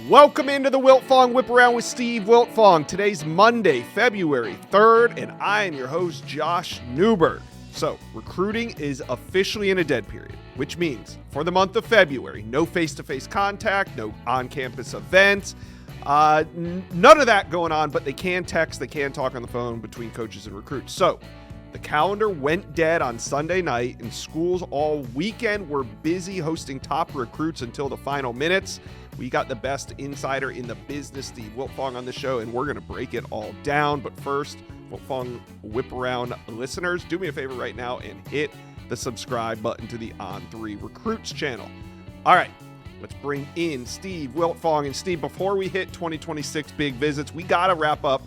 Welcome into the Wiltfong Whiparound with Steve Wiltfong. Today's Monday, February 3rd, and I am your host, Josh Newberg. So, recruiting is officially in a dead period, which means for the month of February, no face-to-face contact, no on-campus events, none of that going on, but they can text, they can talk on the phone between coaches and recruits. So, the calendar went dead on Sunday night, and schools all weekend were busy hosting top recruits until the final minutes. We got the best insider in the business, Steve Wiltfong, on the show, and we're going to break it all down. But first, Wiltfong Whiparound listeners, do me a favor right now and hit the subscribe button to the On3 Recruits channel. All right, let's bring in Steve Wiltfong. And Steve, before we hit 2026 big visits, we got to wrap up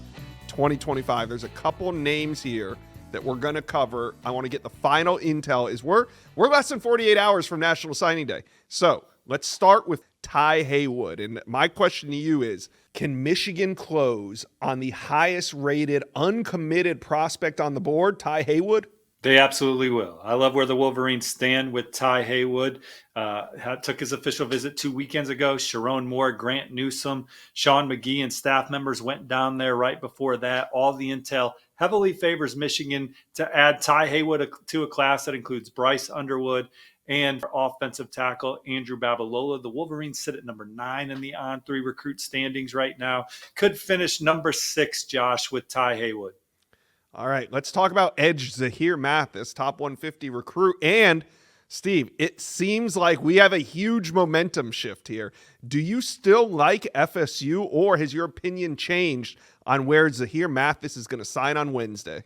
2025. There's a couple names here that we're going to cover. I want to get the final intel. We're less than 48 hours from National Signing Day. So let's start with Ty Haywood. And my question to you is, can Michigan close on the highest rated uncommitted prospect on the board, Ty Haywood? They absolutely will. I love where the Wolverines stand with Ty Haywood. Took his official visit 2 weekends ago. Sharon Moore, Grant Newsome, Sean McGee, and staff members went down there right before that. All the intel heavily favors Michigan to add Ty Haywood to a class that includes Bryce Underwood and offensive tackle Andrew Babalola. The Wolverines sit at number 9 in the On3 recruit standings right now. Could finish number 6, Josh, with Ty Haywood. All right, let's talk about edge Zahir Mathis, top 150 recruit. And Steve, it seems like we have a huge momentum shift here. Do you still like FSU, or has your opinion changed on where Zahir Mathis is going to sign on Wednesday?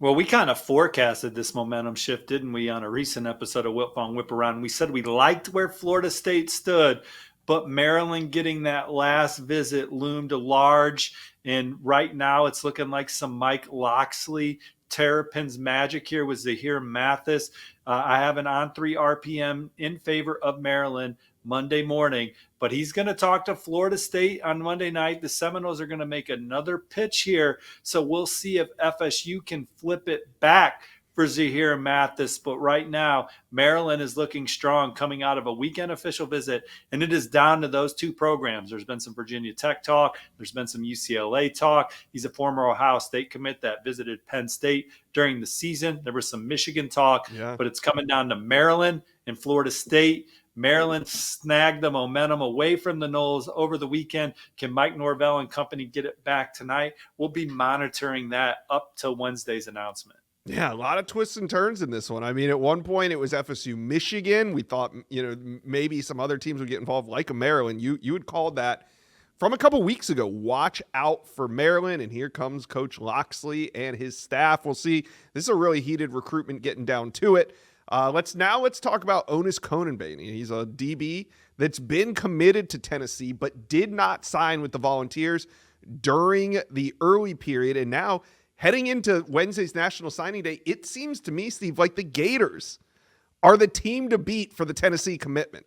Well, we kind of forecasted this momentum shift, didn't we, on a recent episode of Wiltfong Whiparound? We said we liked where Florida State stood, but Maryland getting that last visit loomed large. And right now it's looking like some Mike Loxley Terrapins magic here with Zahir Mathis. I have an On3 RPM in favor of Maryland Monday morning, but he's going to talk to Florida State on Monday night. The Seminoles are going to make another pitch here, so we'll see if FSU can flip it back for Zahir Mathis. But right now, Maryland is looking strong coming out of a weekend official visit, and it is down to those two programs. There's been some Virginia Tech talk. There's been some UCLA talk. He's a former Ohio State commit that visited Penn State during the season. There was some Michigan talk, but it's coming down to Maryland and Florida State. Maryland snagged the momentum away from the Noles over the weekend. Can Mike Norvell and company get it back tonight? We'll be monitoring that up till Wednesday's announcement. Yeah, a lot of twists and turns in this one. I mean, at one point it was FSU Michigan. We thought, maybe some other teams would get involved, like a Maryland. You had called that from a couple weeks ago. Watch out for Maryland, and here comes Coach Loxley and his staff. We'll see. This is a really heated recruitment getting down to it. Let's talk about Onis Konanbanny. He's a DB that's been committed to Tennessee, but did not sign with the Volunteers during the early period. And now heading into Wednesday's National Signing Day, it seems to me, Steve, like the Gators are the team to beat for the Tennessee commitment.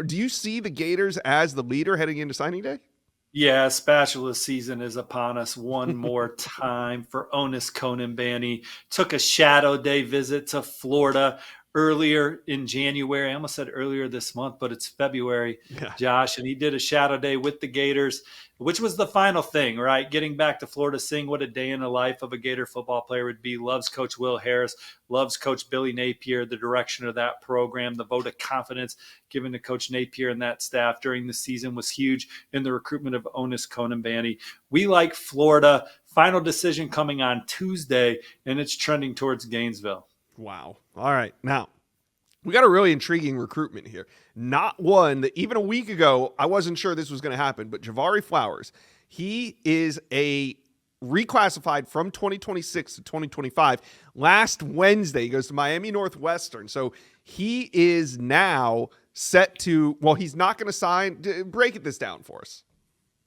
Do you see the Gators as the leader heading into signing day? Yeah, spatula season is upon us one more time for Onis Konanbanny. Took a shadow day visit to Florida earlier in January. I almost said earlier this month, but it's February, Josh. And he did a shadow day with the Gators, which was the final thing, right? Getting back to Florida, seeing what a day in the life of a Gator football player would be. Loves Coach Will Harris, loves Coach Billy Napier, the direction of that program. The vote of confidence given to Coach Napier and that staff during the season was huge in the recruitment of Onis Konanbanny. We like Florida. Final decision coming on Tuesday, and it's trending towards Gainesville. Wow. All right. Now, we got a really intriguing recruitment here. Not one that even a week ago, I wasn't sure this was going to happen, but Javari Flowers, he is a reclassified from 2026 to 2025. Last Wednesday, he goes to Miami Northwestern. So he is now set to, he's not going to sign. Break this down for us.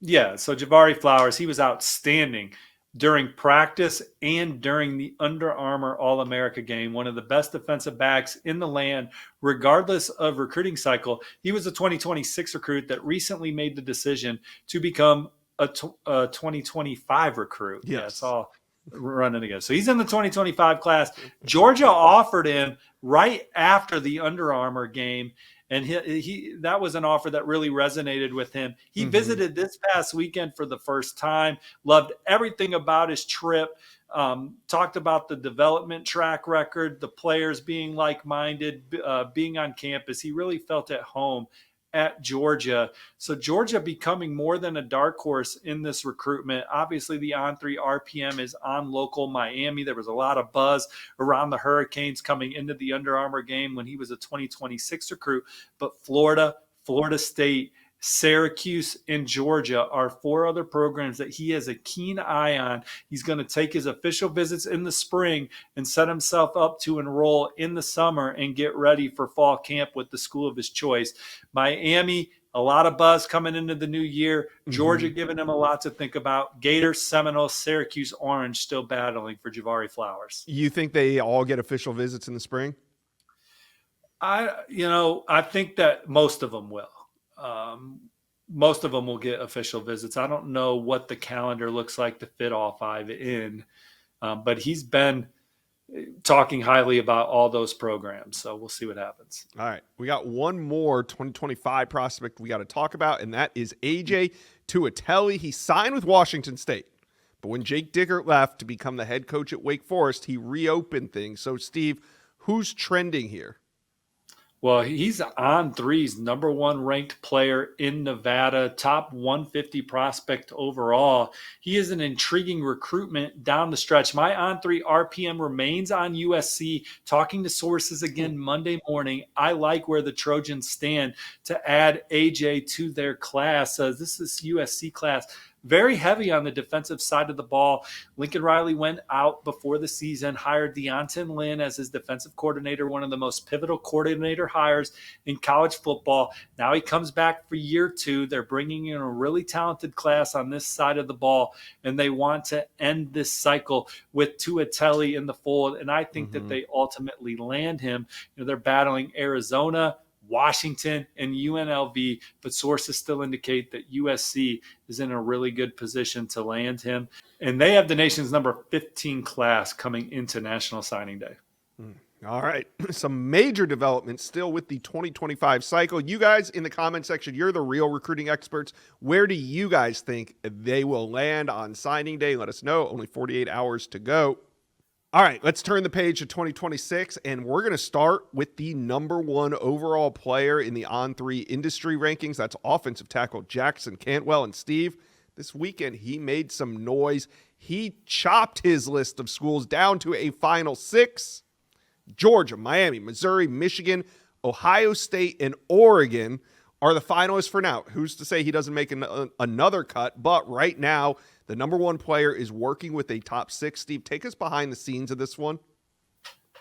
Yeah. So Javari Flowers, he was outstanding during practice and during the Under Armour All-America game, one of the best defensive backs in the land, regardless of recruiting cycle. He was a 2026 recruit that recently made the decision to become a 2025 recruit. Yes. Yeah, it's all running together. So he's in the 2025 class. Georgia offered him right after the Under Armour game, And he that was an offer that really resonated with him. He visited this past weekend for the first time, loved everything about his trip, talked about the development track record, the players being like-minded, being on campus. He really felt at home at Georgia. So Georgia becoming more than a dark horse in this recruitment. Obviously, the on-3 RPM is on local Miami. There was a lot of buzz around the Hurricanes coming into the Under Armour game when he was a 2026 recruit. But Florida, Florida State, Syracuse, and Georgia are 4 other programs that he has a keen eye on. He's going to take his official visits in the spring and set himself up to enroll in the summer and get ready for fall camp with the school of his choice. Miami, a lot of buzz coming into the new year. Georgia giving him a lot to think about. Gators, Seminoles, Syracuse, Orange still battling for Javari Flowers. You think they all get official visits in the spring? I think that most of them will. Most of them will get official visits. I don't know what the calendar looks like to fit all 5 in, but he's been talking highly about all those programs. So we'll see what happens. All right. We got one more 2025 prospect we got to talk about, and that is AJ Tuitele. He signed with Washington State, but when Jake Dickert left to become the head coach at Wake Forest, he reopened things. So, Steve, who's trending here? Well, he's On3's number 1 ranked player in Nevada, top 150 prospect overall. He is an intriguing recruitment down the stretch. My On3 RPM remains on USC. Talking to sources again Monday morning, I like where the Trojans stand to add AJ to their class. This is USC class. Very heavy on the defensive side of the ball. Lincoln Riley went out before the season, hired Deontin Lynn as his defensive coordinator, one of the most pivotal coordinator hires in college football. Now he comes back for year 2. They're bringing in a really talented class on this side of the ball, and they want to end this cycle with Tuitele in the fold, and I think that they ultimately land him. They're battling Arizona, Washington, and UNLV, but sources still indicate that USC is in a really good position to land him. And they have the nation's number 15 class coming into National Signing Day. All right. Some major developments still with the 2025 cycle. You guys in the comment section, you're the real recruiting experts. Where do you guys think they will land on signing day? Let us know. Only 48 hours to go. All right, let's turn the page to 2026, and we're going to start with the number 1 overall player in the On3 industry rankings. That's offensive tackle Jackson Cantwell. And Steve, this weekend he made some noise. He chopped his list of schools down to a final 6. Georgia, Miami, Missouri, Michigan, Ohio State, and Oregon are the finalists for now. Who's to say he doesn't make another cut? But right now, the number 1 player is working with a top 6. Steve, take us behind the scenes of this one.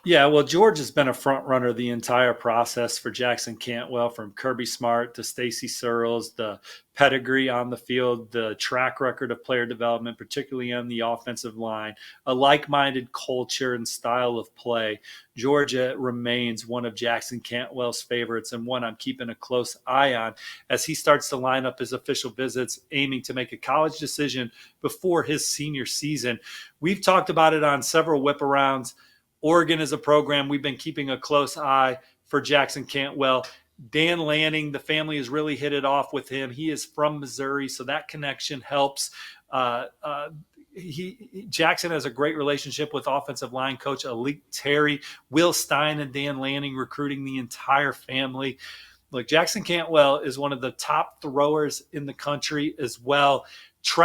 Yeah, well, George has been a front runner the entire process for Jackson Cantwell, from Kirby Smart to Stacy Searles, the pedigree on the field, the track record of player development, particularly on the offensive line, a like-minded culture and style of play. Georgia remains one of Jackson Cantwell's favorites, and one I'm keeping a close eye on as he starts to line up his official visits, aiming to make a college decision before his senior season. We've talked about it on several whip-arounds. Oregon is a program we've been keeping a close eye for Jackson Cantwell. Dan Lanning, the family has really hit it off with him. He is from Missouri, so that connection helps. Jackson has a great relationship with offensive line coach Alik Terry, Will Stein, and Dan Lanning recruiting the entire family. Look, Jackson Cantwell is one of the top throwers in the country as well.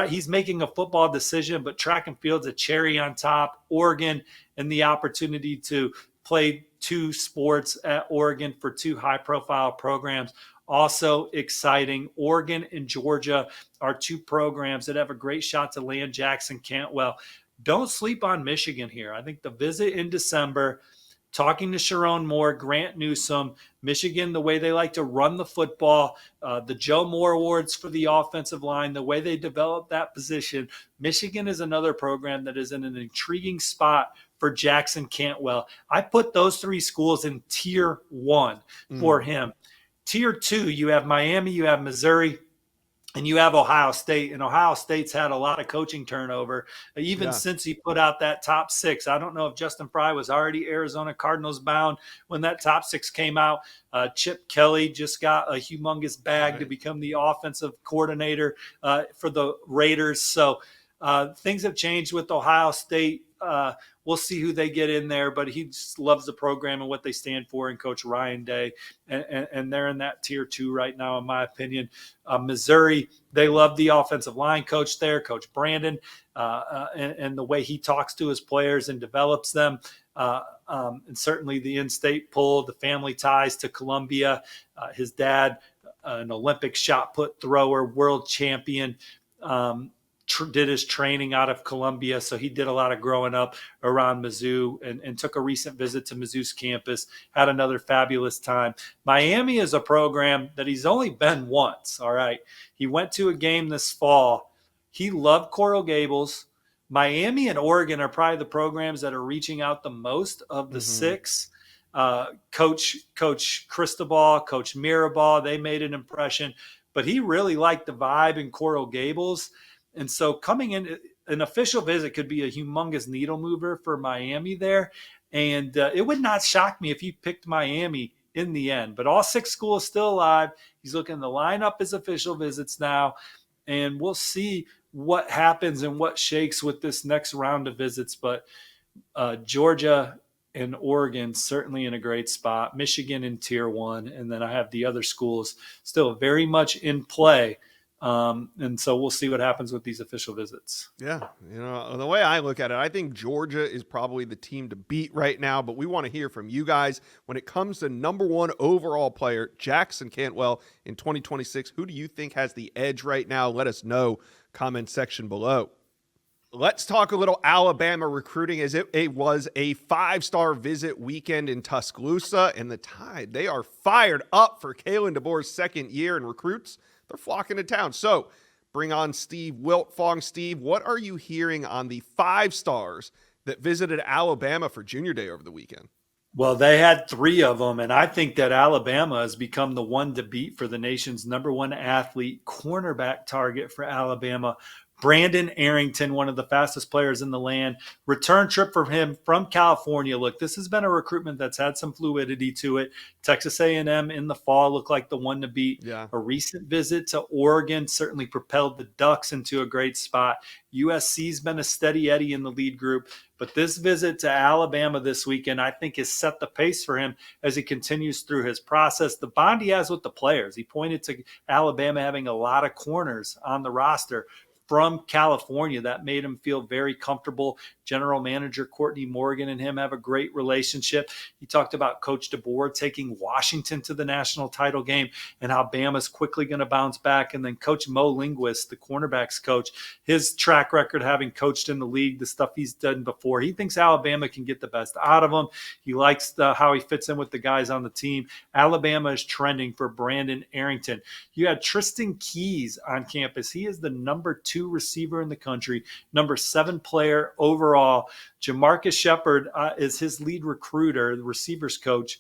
He's making a football decision, but track and field's a cherry on top. Oregon and the opportunity to play 2 sports at Oregon for 2 high-profile programs. Also exciting. Oregon and Georgia are 2 programs that have a great shot to land Jackson Cantwell. Don't sleep on Michigan here. I think the visit in December, talking to Sharon Moore, Grant Newsome, Michigan, the way they like to run the football, the Joe Moore Awards for the offensive line, the way they develop that position. Michigan is another program that is in an intriguing spot for Jackson Cantwell. I put those 3 schools in tier 1 for him. Tier 2, you have Miami, you have Missouri, And you have Ohio State, and Ohio State's had a lot of coaching turnover, even Yeah. since he put out that top six. I don't know if Justin Fry was already Arizona Cardinals bound when that top six came out. Chip Kelly just got a humongous bag to become the offensive coordinator for the Raiders. So things have changed with Ohio State. We'll see who they get in there, but he just loves the program and what they stand for, and Coach Ryan Day. And they're in that tier 2 right now, in my opinion. Missouri, they love the offensive line coach there, Coach Brandon, and the way he talks to his players and develops them. And certainly the in-state pull, the family ties to Columbia. His dad, an Olympic shot put thrower, world champion, did his training out of Columbia. So he did a lot of growing up around Mizzou, and took a recent visit to Mizzou's campus, had another fabulous time. Miami is a program that he's only been once. All right. He went to a game this fall. He loved Coral Gables. Miami and Oregon are probably the programs that are reaching out the most of the six. Coach Cristobal, Coach Mirabal, they made an impression, but he really liked the vibe in Coral Gables. And so coming in, an official visit could be a humongous needle mover for Miami there. And it would not shock me if he picked Miami in the end. But all six schools still alive. He's looking to line up his official visits now. And we'll see what happens and what shakes with this next round of visits. But Georgia and Oregon certainly in a great spot. Michigan in tier 1. And then I have the other schools still very much in play. And so we'll see what happens with these official visits. Yeah. The way I look at it, I think Georgia is probably the team to beat right now, but we want to hear from you guys when it comes to number 1 overall player, Jackson Cantwell in 2026. Who do you think has the edge right now? Let us know. Comment section below. Let's talk a little Alabama recruiting, as it was a 5-star visit weekend in Tuscaloosa, and the Tide, they are fired up for Kalen DeBoer's second year, and recruits, they're flocking to town. So bring on Steve Wiltfong. Steve, what are you hearing on the 5 stars that visited Alabama for Junior Day over the weekend? Well, they had 3 of them, and I think that Alabama has become the one to beat for the nation's number 1 athlete, cornerback target for Alabama. Brandon Arrington, one of the fastest players in the land. Return trip for him from California. Look, this has been a recruitment that's had some fluidity to it. Texas A&M in the fall looked like the one to beat. Yeah. A recent visit to Oregon certainly propelled the Ducks into a great spot. USC's been a steady Eddie in the lead group. But this visit to Alabama this weekend, I think, has set the pace for him as he continues through his process. The bond he has with the players. He pointed to Alabama having a lot of corners on the roster from California. That made him feel very comfortable. General manager Courtney Morgan and him have a great relationship. He talked about Coach DeBoer taking Washington to the national title game and how Bama's quickly going to bounce back. And then Coach Mo Linguist, the cornerbacks coach, his track record having coached in the league, the stuff he's done before, he thinks Alabama can get the best out of him. He likes how he fits in with the guys on the team. Alabama is trending for Brandon Arrington. You had Tristan Keys on campus. He is the number 2 receiver in the country, number 7 player overall. Jamarcus Shepard is his lead recruiter, the receivers coach.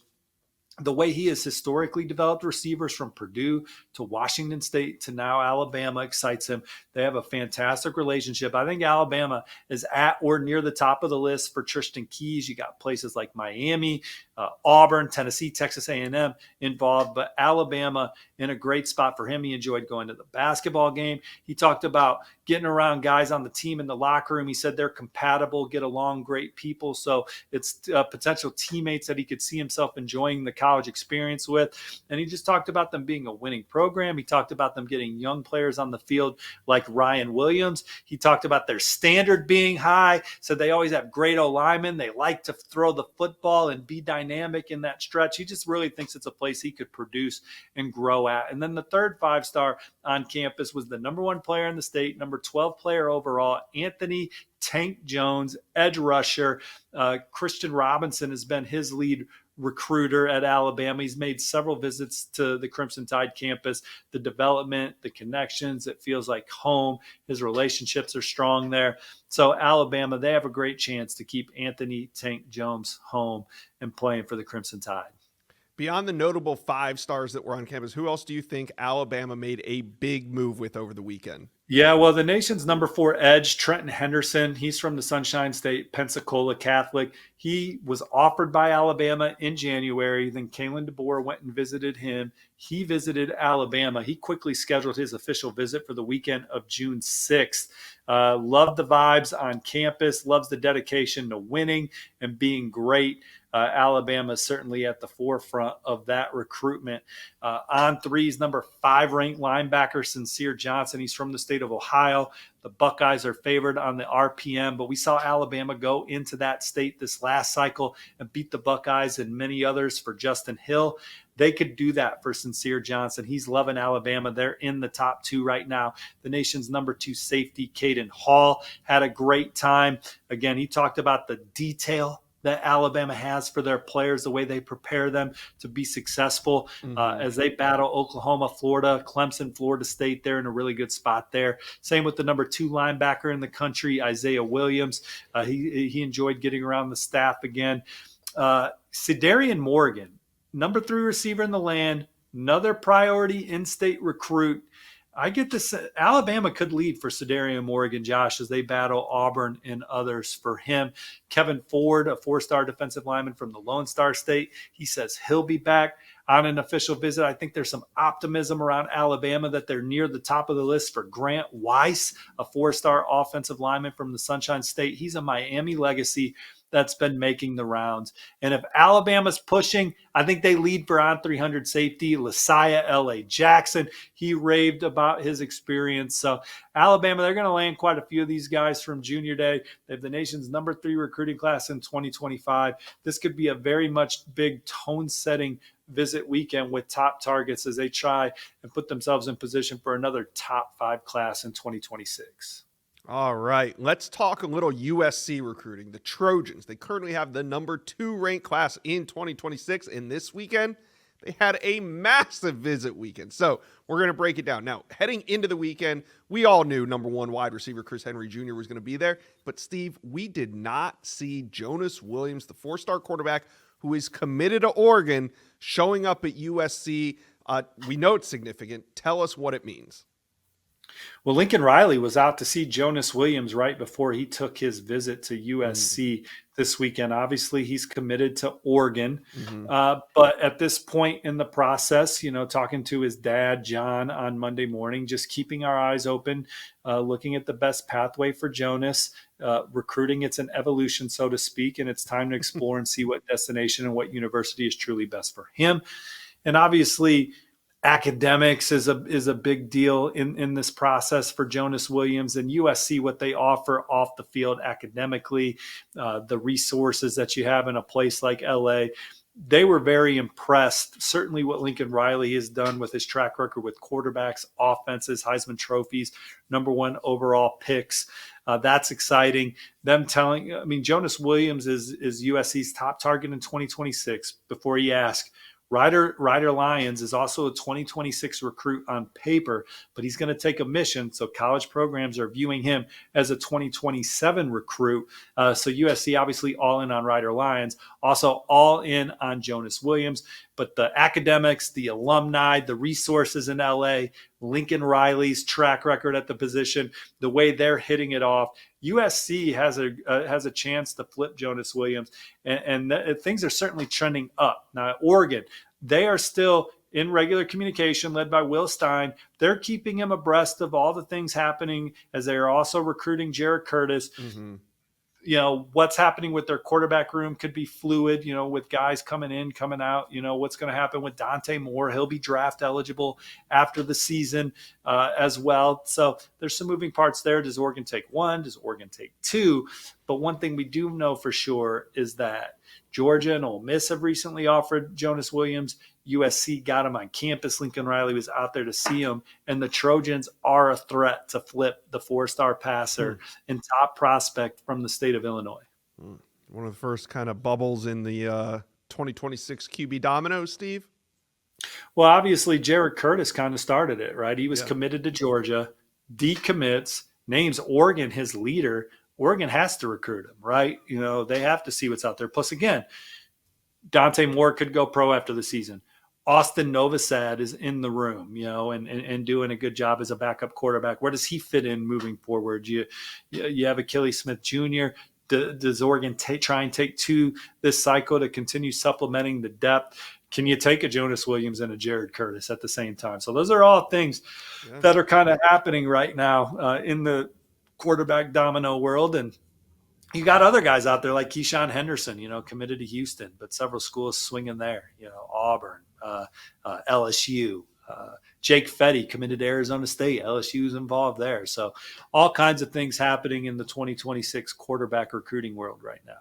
The way he has historically developed receivers from Purdue to Washington State to now Alabama excites him. They have a fantastic relationship. I think Alabama is at or near the top of the list for Tristan Keys. You got places like Miami, Auburn, Tennessee, Texas A&M involved, but Alabama in a great spot for him. He enjoyed going to the basketball game. He talked about getting around guys on the team in the locker room. He said they're compatible, get along, great people. So it's potential teammates that he could see himself enjoying the college experience with. And he just talked about them being a winning program. He talked about them getting young players on the field like Ryan Williams. He talked about their standard being high. So they always have great O-linemen. They like to throw the football and be dynamic in that stretch. He just really thinks it's a place he could produce and grow at. And then the third 5-star on campus was the number 1 player in the state, number 12 player overall, Anthony Tank Jones, edge rusher. Christian Robinson has been his lead recruiter at Alabama. He's made several visits to the Crimson Tide campus. The development, the connections, it feels like home. His relationships are strong there. So Alabama, they have a great chance to keep Anthony Tank Jones home and playing for the Crimson Tide. Beyond the notable 5 stars that were on campus, who else do you think Alabama made a big move with over the weekend? Yeah, well, the nation's number 4 edge, Trenton Henderson, he's from the Sunshine State, Pensacola Catholic. He was offered by Alabama in January. Then Kalen DeBoer went and visited him. He visited Alabama. He quickly scheduled his official visit for the weekend of June 6th. Loved the vibes on campus, loves the dedication to winning and being great. Alabama is certainly at the forefront of that recruitment. On threes, number 5 ranked linebacker Sincere Johnson. He's from the state of Ohio. The Buckeyes are favored on the RPM, but we saw Alabama go into that state this last cycle and beat the Buckeyes and many others for Justin Hill. They could do that for Sincere Johnson. He's loving Alabama. They're in the top 2 right now. The nation's number 2 safety, Caden Hall, had a great time. Again, he talked about the detail that Alabama has for their players, the way they prepare them to be successful as they battle Oklahoma, Florida, Clemson, Florida State. They're in a really good spot there. Same with the number 2 linebacker in the country, Isaiah Williams. He enjoyed getting around the staff again. Cedarian Morgan, number 3 receiver in the land, another priority in-state recruit. I get this. Alabama could lead for Cedarian Morgan, Josh, as they battle Auburn and others for him. Kevin Ford, a 4-star defensive lineman from the Lone Star State, he says he'll be back on an official visit. I think there's some optimism around Alabama that they're near the top of the list for Grant Weiss, a 4-star offensive lineman from the Sunshine State. He's a Miami legacy that's been making the rounds. And if Alabama's pushing, I think they lead for on 300 safety, Lasiah L.A. Jackson. He raved about his experience. So Alabama, they're going to land quite a few of these guys from junior day. They have the nation's number 3 recruiting class in 2025. This could be a very much big tone-setting visit weekend with top targets as they try and put themselves in position for another top 5 class in 2026. All right, let's talk a little USC recruiting. The Trojans, they currently have the number 2 ranked class in 2026, and this weekend they had a massive visit weekend. So we're going to break it down. Now, heading into the weekend, we all knew number 1 wide receiver Chris Henry Jr. was going to be there, but Steve, we did not see Jonas Williams, the 4-star quarterback who is committed to Oregon, showing up at USC. We know it's significant. Tell us what it means. Well, Lincoln Riley was out to see Jonas Williams right before he took his visit to USC this weekend. Obviously, he's committed to Oregon. But at this point in the process, talking to his dad, John, on Monday morning, just keeping our eyes open, looking at the best pathway for Jonas. Recruiting, it's an evolution, so to speak, and it's time to explore and see what destination and what university is truly best for him. And obviously, academics is a big deal in this process for Jonas Williams, and USC, what they offer off the field academically, the resources that you have in a place like LA. They were very impressed, certainly what Lincoln Riley has done with his track record with quarterbacks, offenses, Heisman trophies, number 1 overall picks. That's exciting. Jonas Williams is USC's top target in 2026. Before you ask, Ryder Lyons is also a 2026 recruit on paper, but he's going to take a mission. So college programs are viewing him as a 2027 recruit. So USC obviously all in on Ryder Lyons, also all in on Jonas Williams. But the academics, the alumni, the resources in LA, Lincoln Riley's track record at the position, the way they're hitting it off, USC has a chance to flip Jonas Williams, and things are certainly trending up. Now, Oregon, they are still in regular communication led by Will Stein. They're keeping him abreast of all the things happening as they are also recruiting Jared Curtis. What's happening with their quarterback room could be fluid, with guys coming in, coming out, what's going to happen with Dante Moore. He'll be draft eligible after the season as well. So there's some moving parts there. Does Oregon take 1? Does Oregon take 2? But one thing we do know for sure is that Georgia and Ole Miss have recently offered Jonas Williams. USC got him on campus. Lincoln Riley was out there to see him. And the Trojans are a threat to flip the 4-star passer and top prospect from the state of Illinois. One of the first kind of bubbles in the 2026 QB dominoes, Steve? Well, obviously, Jared Curtis kind of started it, right? He was committed to Georgia, decommits, names Oregon his leader. Oregon has to recruit him, right? They have to see what's out there. Plus, again, Dante Moore could go pro after the season. Austin Novosad is in the room, and doing a good job as a backup quarterback. Where does he fit in moving forward? You have Achilles Smith Jr. Does Oregon try and take two this cycle to continue supplementing the depth? Can you take a Jonas Williams and a Jared Curtis at the same time? So those are all things that are kind of happening right now in the quarterback domino world. And you got other guys out there like Keyshawn Henderson, committed to Houston, but several schools swinging there, Auburn, LSU, Jake Fetty committed to Arizona State. LSU's involved there. So all kinds of things happening in the 2026 quarterback recruiting world right now.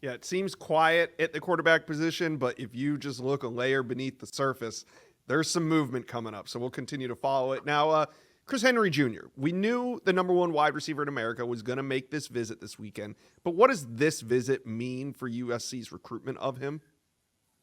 Yeah, it seems quiet at the quarterback position, but if you just look a layer beneath the surface, there's some movement coming up. So we'll continue to follow it. Now, Chris Henry Jr., we knew the number one wide receiver in America was going to make this visit this weekend, but what does this visit mean for USC's recruitment of him?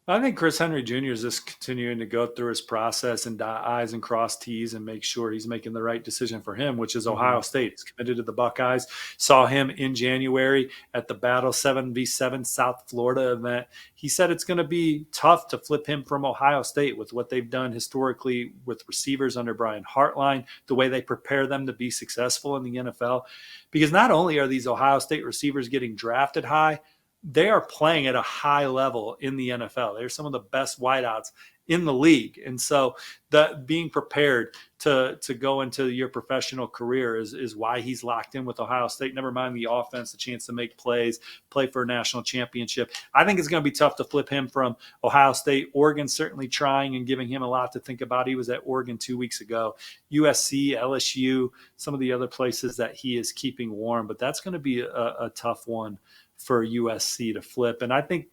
I think Chris Henry Jr. is just continuing to go through his process and dot I's and cross T's and make sure he's making the right decision for him, which is Ohio State. He's committed to the Buckeyes. Saw him in January at the Battle 7v7 South Florida event. He said it's going to be tough to flip him from Ohio State with what they've done historically with receivers under Brian Hartline, the way they prepare them to be successful in the NFL. Because not only are these Ohio State receivers getting drafted high, they are playing at a high level in the NFL. They're some of the best wideouts in the league. And so that being prepared to go into your professional career is why he's locked in with Ohio State. Never mind the offense, the chance to make plays, play for a national championship. I think it's going to be tough to flip him from Ohio State. Oregon certainly trying and giving him a lot to think about. He was at Oregon 2 weeks ago. USC, LSU, some of the other places that he is keeping warm. But that's going to be a tough one for USC to flip. And I think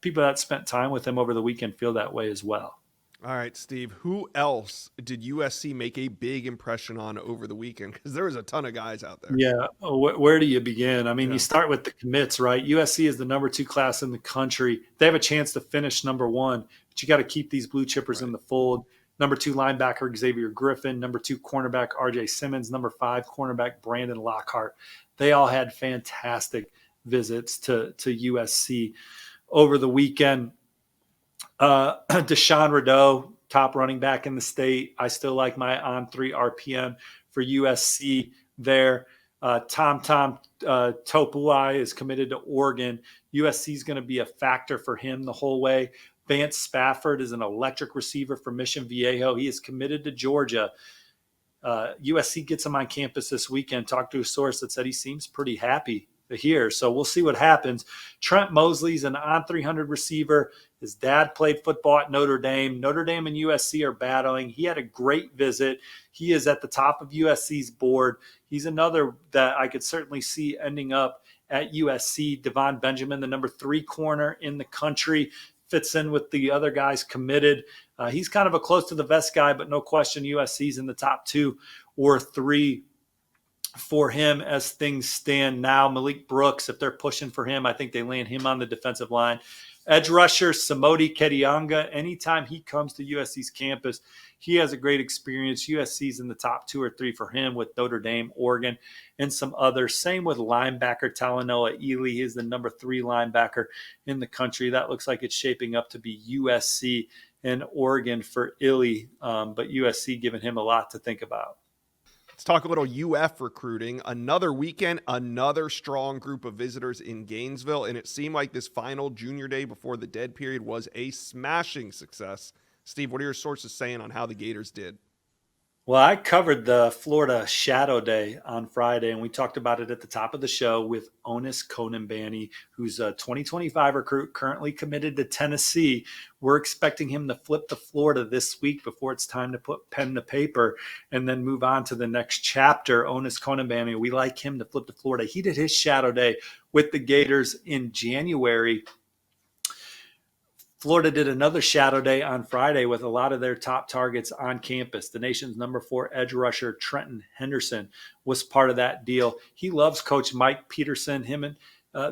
people that spent time with him over the weekend feel that way as well. All right, Steve, who else did USC make a big impression on over the weekend? Because there was a ton of guys out there. Yeah. Where do you begin? I mean, You start with the commits, right? USC is the number 2 class in the country. They have a chance to finish number 1, but you got to keep these blue chippers in the fold. Number 2 linebacker Xavier Griffin, number 2 cornerback RJ Simmons, number 5 cornerback Brandon Lockhart. They all had fantastic visits to USC over the weekend. Deshaun Rideau, top running back in the state. I still like my on-3 RPM for USC there. Tom Topulai is committed to Oregon. USC is going to be a factor for him the whole way. Vance Spafford is an electric receiver for Mission Viejo. He is committed to Georgia. USC gets him on campus this weekend. Talked to a source that said he seems pretty happy here. So we'll see what happens. Trent Mosley's an on-300 receiver. His dad played football at Notre Dame. Notre Dame and USC are battling. He had a great visit. He is at the top of USC's board. He's another that I could certainly see ending up at USC. Devon Benjamin, the number 3 corner in the country, fits in with the other guys committed. He's kind of a close to the vest guy, but no question USC's in the top 2 or 3 for him as things stand now. Malik Brooks, if they're pushing for him, I think they land him on the defensive line. Edge rusher Samodi Kedianga, anytime he comes to USC's campus, he has a great experience. USC's in the top 2 or 3 for him with Notre Dame, Oregon, and some others. Same with linebacker Talanoa Ely. He is the number 3 linebacker in the country. That looks like it's shaping up to be USC and Oregon for Ely, but USC giving him a lot to think about. Let's talk a little UF recruiting. Another weekend, another strong group of visitors in Gainesville, and it seemed like this final junior day before the dead period was a smashing success. Steve, what are your sources saying on how the Gators did? Well, I covered the Florida Shadow Day on Friday, and we talked about it at the top of the show with Onis Konanbanny, who's a 2025 recruit currently committed to Tennessee. We're expecting him to flip to Florida this week before it's time to put pen to paper and then move on to the next chapter. Onis Konanbanny, we like him to flip to Florida. He did his Shadow Day with the Gators in January. Florida did another Shadow Day on Friday with a lot of their top targets on campus. The nation's number 4 edge rusher, Trenton Henderson, was part of that deal. He loves Coach Mike Peterson. Him and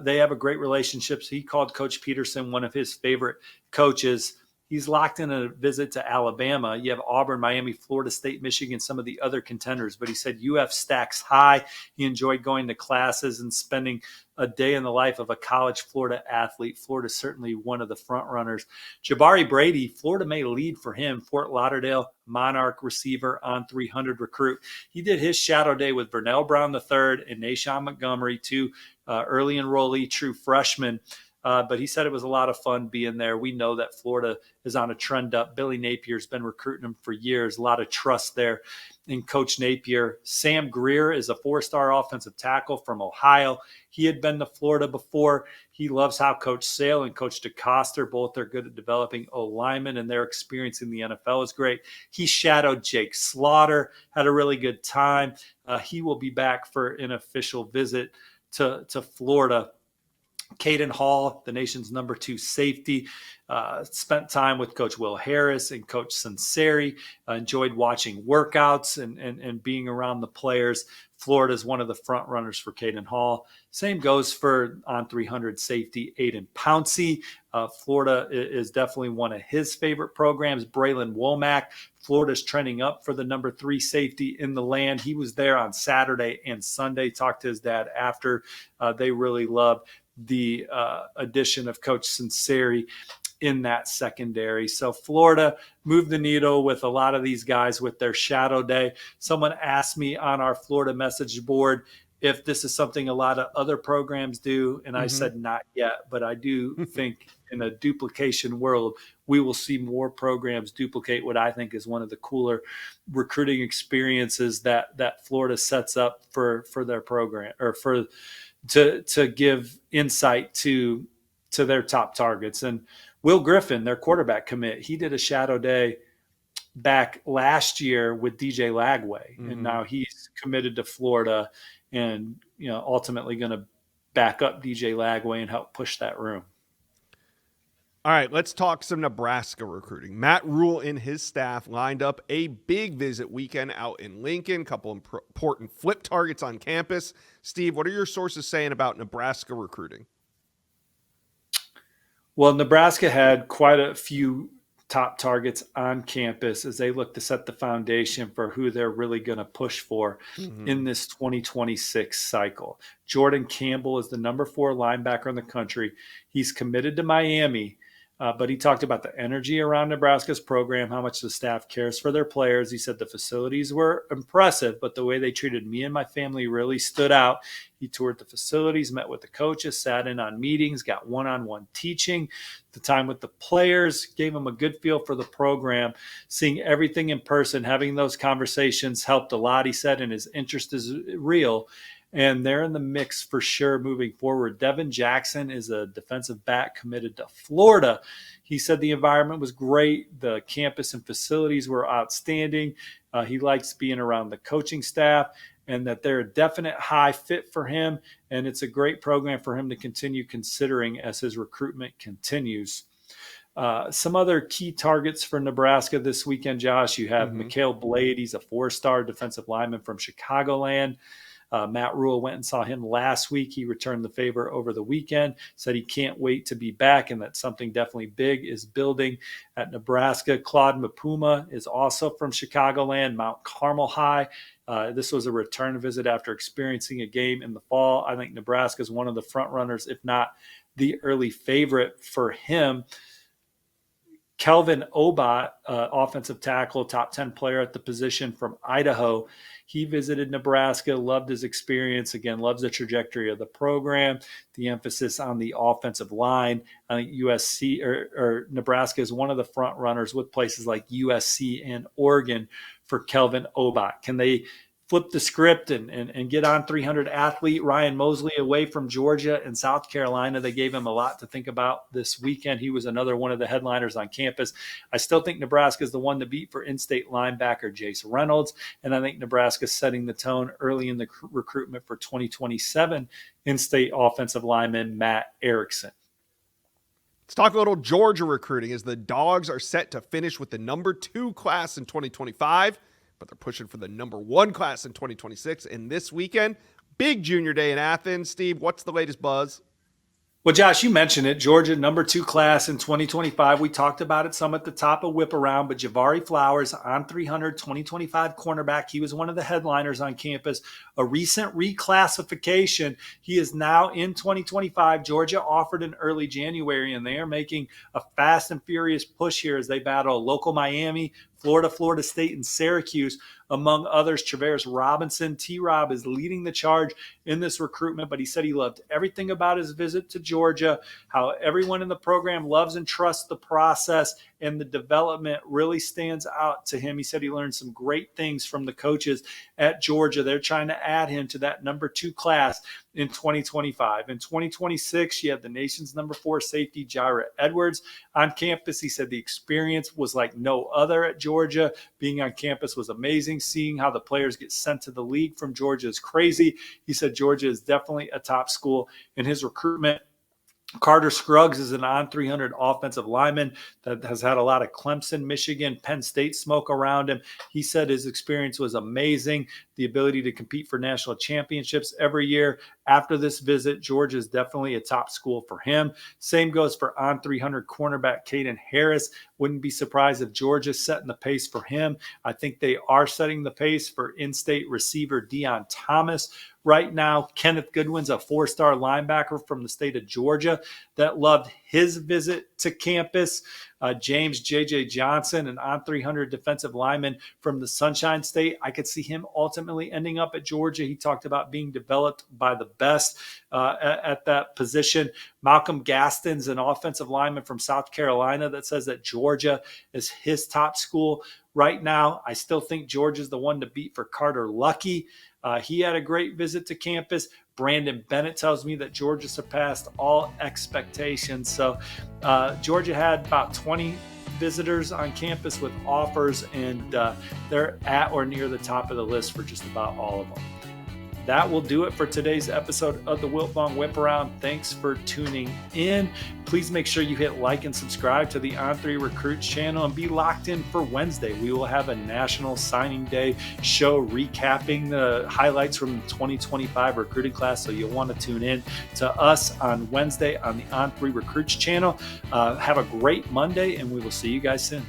they have a great relationship. He called Coach Peterson one of his favorite coaches. He's locked in a visit to Alabama. You have Auburn, Miami, Florida State, Michigan, some of the other contenders. But he said UF stacks high. He enjoyed going to classes and spending a day in the life of a college Florida athlete. Florida is certainly one of the front runners. Jabari Brady, Florida may lead for him. Fort Lauderdale Monarch receiver on 300 recruit. He did his shadow day with Vernell Brown III and Nashawn Montgomery, two early enrollee, true freshmen. But he said it was a lot of fun being there. We know that Florida is on a trend up. Billy Napier's been recruiting him for years. A lot of trust there in Coach Napier. Sam Greer is a four-star offensive tackle from Ohio. He had been to Florida before. He loves how Coach Sale and Coach DeCoster, both are good at developing O-linemen, and their experience in the NFL is great. He shadowed Jake Slaughter, had a really good time. He will be back for an official visit to Florida. Caden Hall, the nation's number 2 safety, spent time with Coach Will Harris and Coach Sunseri, enjoyed watching workouts and being around the players. Florida is one of the front runners for Caden Hall. Same goes for on 300 safety Aiden Pouncey. Florida is definitely one of his favorite programs. Braylon Womack, Florida's trending up for the number 3 safety in the land. He was there on Saturday and Sunday, talked to his dad after. They really loved the addition of Coach Sunseri in that secondary. So Florida moved the needle with a lot of these guys with their shadow day. Someone asked me on our Florida message board if this is something a lot of other programs do, and I said not yet, but I do think in a duplication world, we will see more programs duplicate what I think is one of the cooler recruiting experiences that Florida sets up for their program, or to give insight to their top targets. And Will Griffin, their quarterback commit, he did a shadow day back last year with DJ Lagway, and now he's committed to Florida, and ultimately going to back up DJ Lagway and help push that room. All right, let's talk some Nebraska recruiting. Matt Rule and his staff lined up a big visit weekend out in Lincoln, couple important flip targets on campus. Steve, what are your sources saying about Nebraska recruiting? Well, Nebraska had quite a few top targets on campus as they look to set the foundation for who they're really going to push for in this 2026 cycle. Jordan Campbell is the number 4 linebacker in the country. He's committed to Miami, but he talked about the energy around Nebraska's program, how much the staff cares for their players. He said the facilities were impressive, but the way they treated me and my family really stood out. He toured the facilities, met with the coaches, sat in on meetings, got one-on-one teaching. The time with the players gave him a good feel for the program. Seeing everything in person, having those conversations helped a lot, he said, and his interest is real. And they're in the mix for sure moving forward. Devin Jackson is a defensive back committed to Florida. He said the environment was great. The campus and facilities were outstanding. He likes being around the coaching staff, and that they're a definite high fit for him. And it's a great program for him to continue considering as his recruitment continues. Some other key targets for Nebraska this weekend, Josh. You have Mikhail Blade. He's a 4-star defensive lineman from Chicagoland. Matt Rule went and saw him last week. He returned the favor over the weekend, said he can't wait to be back and that something definitely big is building at Nebraska. Claude Mapuma is also from Chicagoland, Mount Carmel High. This was a return visit after experiencing a game in the fall. I think Nebraska is one of the front runners, if not the early favorite for him. Kelvin Obat, offensive tackle, top 10 player at the position from Idaho. He visited Nebraska, loved his experience, again, loves the trajectory of the program, the emphasis on the offensive line. I think USC or Nebraska is one of the front runners with places like USC and Oregon for Kelvin Obat. Can they flip the script and get on 300 athlete Ryan Mosley away from Georgia and South Carolina? They gave him a lot to think about this weekend. He was another one of the headliners on campus. I still think Nebraska is the one to beat for in-state linebacker Jace Reynolds, and I think Nebraska is setting the tone early in the recruitment for 2027 in-state offensive lineman Matt Erickson. Let's talk a little Georgia recruiting as the Dogs are set to finish with the number 2 class in 2025. But they're pushing for the number 1 class in 2026. And this weekend, big junior day in Athens. Steve, what's the latest buzz? Well, Josh, you mentioned it. Georgia, number 2 class in 2025. We talked about it some at the top of Whip Around, but Javari Flowers on 300 2025 cornerback. He was one of the headliners on campus. A recent reclassification. He is now in 2025. Georgia offered in early January, and they are making a fast and furious push here as they battle local Miami, Florida State, and Syracuse, among others. Travaris Robinson, T-Rob, is leading the charge in this recruitment, but he said he loved everything about his visit to Georgia, how everyone in the program loves and trusts the process, and the development really stands out to him. He said he learned some great things from the coaches at Georgia. They're trying to add him to that number 2 class in 2025. In 2026, you have the nation's number 4 safety, Jaira Edwards, on campus. He said the experience was like no other at Georgia. Being on campus was amazing. Seeing how the players get sent to the league from Georgia is crazy. He said Georgia is definitely a top school in his recruitment. Carter Scruggs is an on 300 offensive lineman that has had a lot of Clemson, Michigan, Penn State smoke around him. He said his experience was amazing. The ability to compete for national championships every year. After this visit, Georgia is definitely a top school for him. Same goes for on 300 cornerback Caden Harris. Wouldn't be surprised if Georgia's setting the pace for him. I think they are setting the pace for in-state receiver Deion Thomas. Right now, Kenneth Goodwin's a 4-star linebacker from the state of Georgia that loved his visit to campus. James J.J. Johnson, an on 300 defensive lineman from the Sunshine State. I could see him ultimately ending up at Georgia. He talked about being developed by the best at that position. Malcolm Gaston's an offensive lineman from South Carolina that says that Georgia is his top school right now. I still think Georgia's the one to beat for Carter Lucky. He had a great visit to campus. Brandon Bennett tells me that Georgia surpassed all expectations. So Georgia had about 20 visitors on campus with offers, and they're at or near the top of the list for just about all of them. That will do it for today's episode of the Wiltfong Whiparound. Thanks for tuning in. Please make sure you hit like and subscribe to the On3 Recruits channel and be locked in for Wednesday. We will have a National Signing Day show recapping the highlights from the 2025 recruiting class, so you'll want to tune in to us on Wednesday on the On3 Recruits channel. Have a great Monday, and we will see you guys soon.